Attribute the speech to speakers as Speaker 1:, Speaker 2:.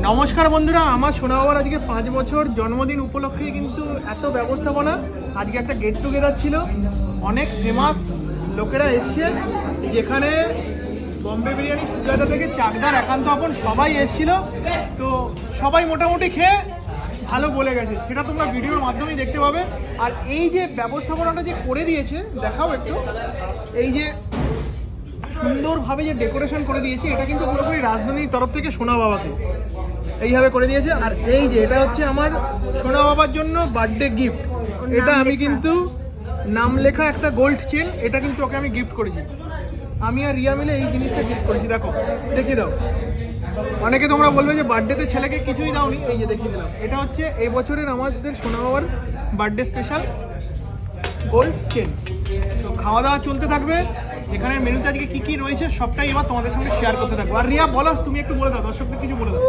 Speaker 1: নমস্কার বন্ধুরা, আমার সোনা বাবার আজকে 5 বছর জন্মদিন উপলক্ষে কিন্তু এত ব্যবস্থাপনা। আজকে একটা গেট টুগেদার ছিল, অনেক ফেমাস লোকেরা এসছে, যেখানে বম্বে বিরিয়ানি, সুজাতা থেকে চাকদার, একান্ত আপন সবাই এসেছিল। তো সবাই মোটামুটি খেয়ে ভালো বলে গেছে, সেটা তোমরা ভিডিওর মাধ্যমেই দেখতে পাবে। আর এই যে ব্যবস্থাপনাটা যে করে দিয়েছে, দেখাও একটু, এই যে সুন্দরভাবে যে ডেকোরেশন করে দিয়েছে, এটা কিন্তু পুরোপুরি রাজধানীর তরফ থেকে সোনা বাবাকে এইভাবে করে দিয়েছে। আর এই যে এটা হচ্ছে আমার সোনা বাবার জন্য বার্থডে গিফট। এটা আমি কিন্তু নাম লেখা একটা গোল্ড চেন, এটা কিন্তু ওকে আমি গিফট করেছি। আমি আর রিয়া মিলে এই জিনিসটা গিফট করেছি। দেখো, দেখিয়ে দাও। অনেকে তোমরা বলবে যে বার্থডেতে ছেলেকে কিছুই দাওনি, এই যে দেখিয়ে দিলাম। এটা হচ্ছে এই বছরের আমাদের সোনা বাবার বার্থডে স্পেশাল গোল্ড চেন। তো খাওয়া দাওয়া চলতে থাকবে, এখানে মেনুতে আজকে কি কি রয়েছে সবটাই এবার তোমাদের সঙ্গে শেয়ার করতে থাকবো। আর রিয়া বলো, তুমি একটু বলে দাও, দর্শকদের কিছু বলে দাও।